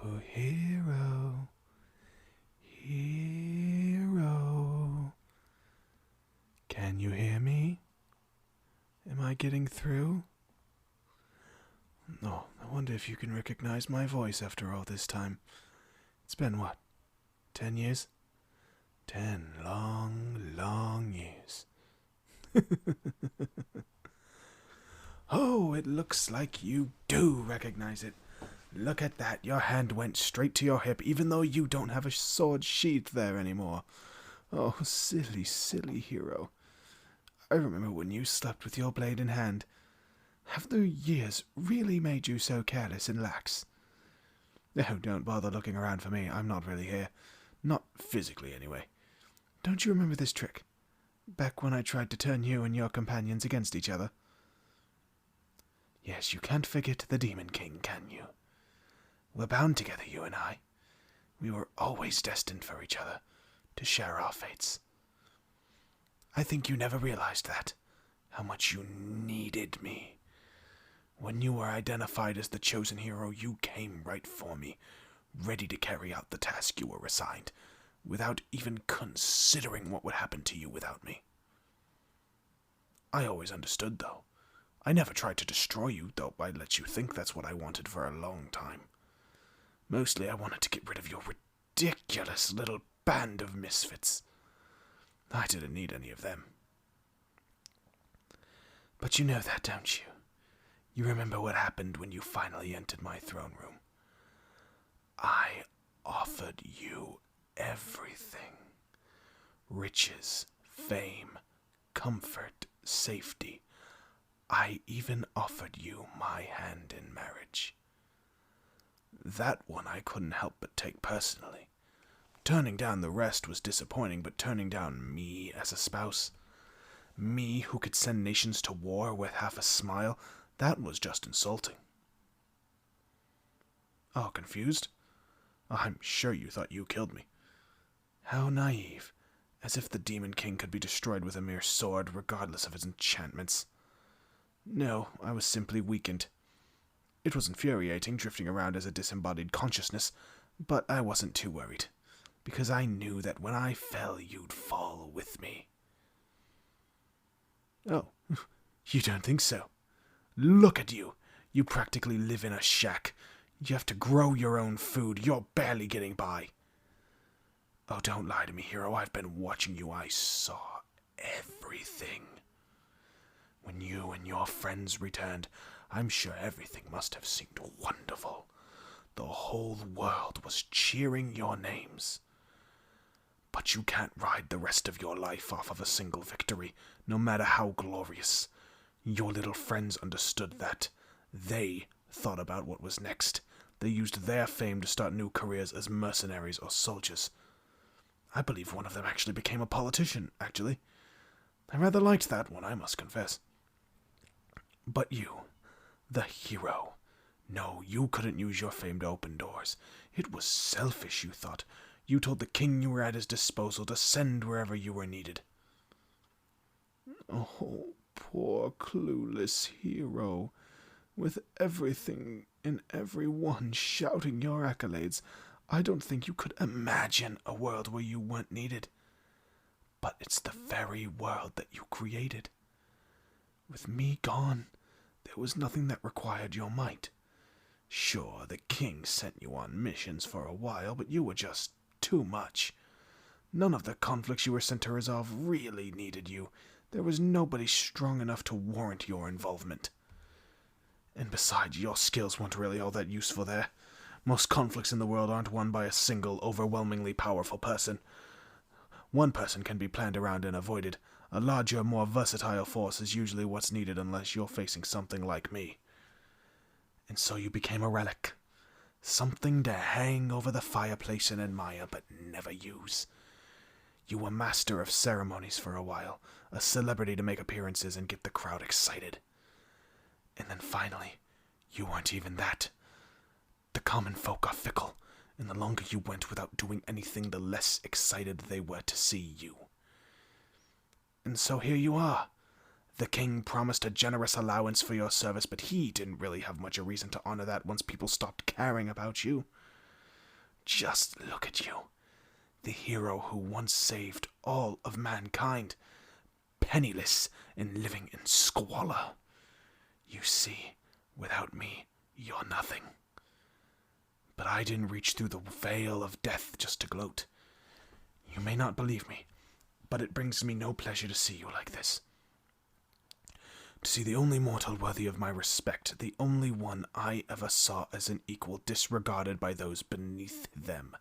Oh, hero, hero. Can you hear me? Am I getting through? Oh, I wonder if you can recognize my voice after all this time. It's been what? 10 years? 10 long, long years. Oh, it looks like you do recognize it. Look at that, your hand went straight to your hip, even though you don't have a sword sheath there anymore. Oh, silly, silly hero. I remember when you slept with your blade in hand. Have the years really made you so careless and lax? Oh, don't bother looking around for me, I'm not really here. Not physically, anyway. Don't you remember this trick? Back when I tried to turn you and your companions against each other? Yes, you can't forget the Demon King, can you? We're bound together, you and I. We were always destined for each other, to share our fates. I think you never realized that, how much you needed me. When you were identified as the chosen hero, you came right for me, ready to carry out the task you were assigned, without even considering what would happen to you without me. I always understood, though. I never tried to destroy you, though I let you think that's what I wanted for a long time. Mostly I wanted to get rid of your ridiculous little band of misfits. I didn't need any of them. But you know that, don't you? You remember what happened when you finally entered my throne room. I offered you everything. Riches, fame, comfort, safety. I even offered you my hand in marriage. That one I couldn't help but take personally. Turning down the rest was disappointing, but turning down me as a spouse, me who could send nations to war with half a smile, that was just insulting. Oh, confused? I'm sure you thought you killed me. How naive. As if the Demon King could be destroyed with a mere sword, regardless of his enchantments. No, I was simply weakened. It was infuriating, drifting around as a disembodied consciousness, but I wasn't too worried, because I knew that when I fell, you'd fall with me. Oh, you don't think so? Look at you. You practically live in a shack. You have to grow your own food. You're barely getting by. Oh, don't lie to me, hero. I've been watching you. I saw everything. When you and your friends returned, I'm sure everything must have seemed wonderful. The whole world was cheering your names. But you can't ride the rest of your life off of a single victory, no matter how glorious. Your little friends understood that. They thought about what was next. They used their fame to start new careers as mercenaries or soldiers. I believe one of them actually became a politician, actually. I rather liked that one, I must confess. But you, the hero. No, you couldn't use your fame to open doors. It was selfish, you thought. You told the king you were at his disposal to send wherever you were needed. Oh, poor clueless hero. With everything and everyone shouting your accolades, I don't think you could imagine a world where you weren't needed. But it's the very world that you created. With me gone, there was nothing that required your might. Sure, the king sent you on missions for a while, but you were just too much. None of the conflicts you were sent to resolve really needed you. There was nobody strong enough to warrant your involvement. And besides, your skills weren't really all that useful there. Most conflicts in the world aren't won by a single, overwhelmingly powerful person. One person can be planned around and avoided. A larger, more versatile force is usually what's needed unless you're facing something like me. And so you became a relic. Something to hang over the fireplace and admire, but never use. You were master of ceremonies for a while, a celebrity to make appearances and get the crowd excited. And then finally, you weren't even that. The common folk are fickle, and the longer you went without doing anything, the less excited they were to see you. And so here you are. The king promised a generous allowance for your service, but he didn't really have much a reason to honor that once people stopped caring about you. Just look at you, the hero who once saved all of mankind, penniless and living in squalor. You see, without me, you're nothing. But I didn't reach through the veil of death just to gloat. You may not believe me, but it brings me no pleasure to see you like this. To see the only mortal worthy of my respect, the only one I ever saw as an equal, disregarded by those beneath them.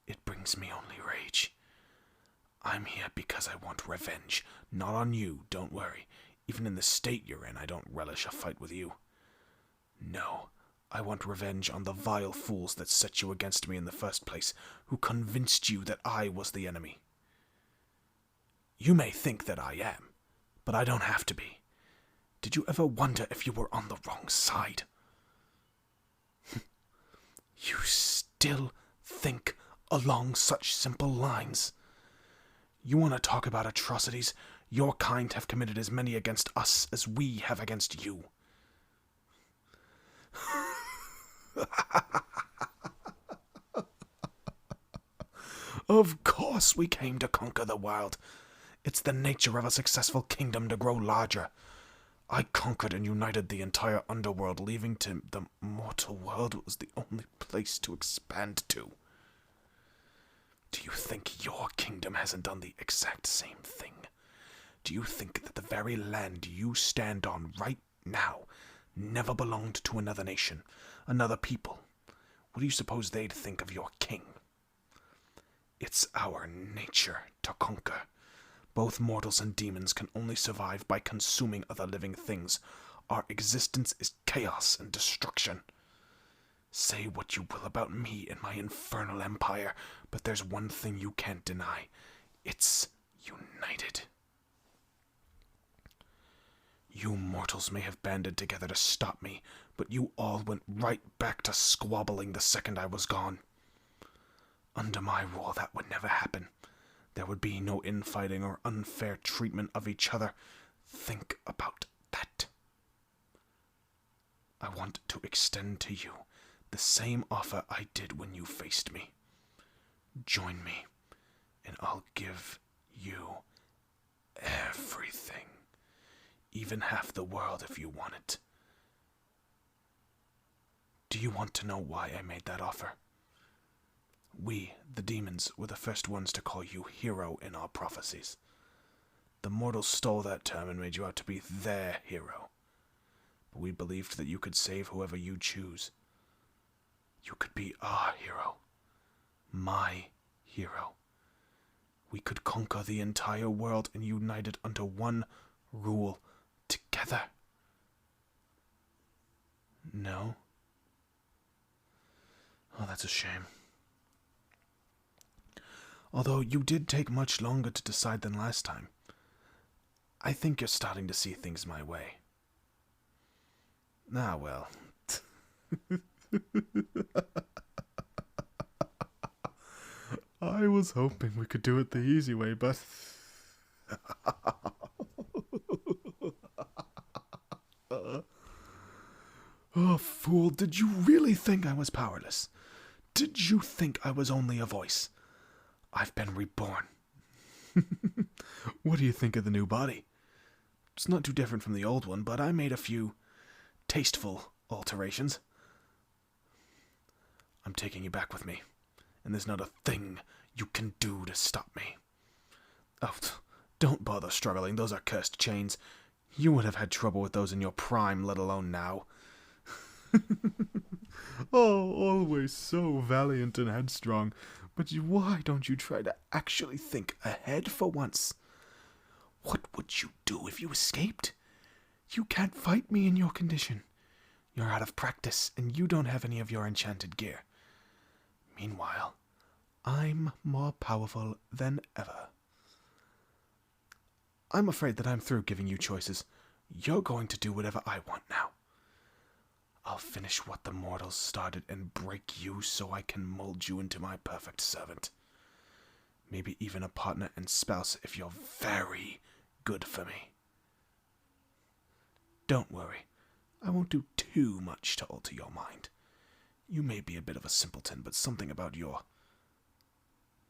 It brings me only rage. I'm here because I want revenge, not on you, don't worry. Even in the state you're in, I don't relish a fight with you. No, I want revenge on the vile fools that set you against me in the first place, who convinced you that I was the enemy. You may think that I am, but I don't have to be. Did you ever wonder if you were on the wrong side? You still think along such simple lines. You want to talk about atrocities? Your kind have committed as many against us as we have against you. Of course we came to conquer the world. It's the nature of a successful kingdom to grow larger. I conquered and united the entire underworld, leaving to the mortal world was the only place to expand to. Do you think your kingdom hasn't done the exact same thing? Do you think that the very land you stand on right now never belonged to another nation, another people? What do you suppose they'd think of your king? It's our nature to conquer. Both mortals and demons can only survive by consuming other living things. Our existence is chaos and destruction. Say what you will about me and my infernal empire, but there's one thing you can't deny. It's united. You mortals may have banded together to stop me, but you all went right back to squabbling the second I was gone. Under my rule, that would never happen. There would be no infighting or unfair treatment of each other. Think about that. I want to extend to you the same offer I did when you faced me. Join me, and I'll give you everything. Even half the world if you want it. Do you want to know why I made that offer? We, the demons, were the first ones to call you hero in our prophecies. The mortals stole that term and made you out to be their hero. But we believed that you could save whoever you choose. You could be our hero. My hero. We could conquer the entire world and unite it under one rule together. No? Oh, that's a shame. Although you did take much longer to decide than last time. I think you're starting to see things my way. Ah, well. I was hoping we could do it the easy way, but... Oh, fool, did you really think I was powerless? Did you think I was only a voice? I've been reborn. What do you think of the new body? It's not too different from the old one, but I made a few tasteful alterations. I'm taking you back with me, and there's not a thing you can do to stop me. Oh, don't bother struggling, those are cursed chains. You would have had trouble with those in your prime, let alone now. Oh, always so valiant and headstrong. But why don't you try to actually think ahead for once? What would you do if you escaped? You can't fight me in your condition. You're out of practice, and you don't have any of your enchanted gear. Meanwhile, I'm more powerful than ever. I'm afraid that I'm through giving you choices. You're going to do whatever I want now. I'll finish what the mortals started and break you so I can mold you into my perfect servant. Maybe even a partner and spouse if you're very good for me. Don't worry, I won't do too much to alter your mind. You may be a bit of a simpleton, but something about your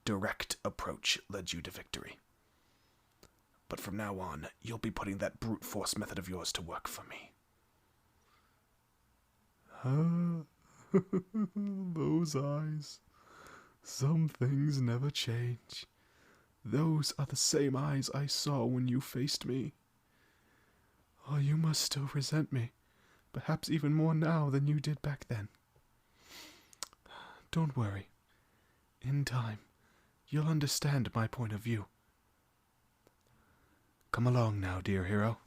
direct approach led you to victory. But from now on, you'll be putting that brute force method of yours to work for me. Those eyes. Some things never change. Those are the same eyes I saw when you faced me. Oh, you must still resent me, perhaps even more now than you did back then. Don't worry. In time, you'll understand my point of view. Come along now, dear hero.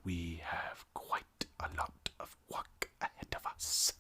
We have quite a lot of work ahead of us.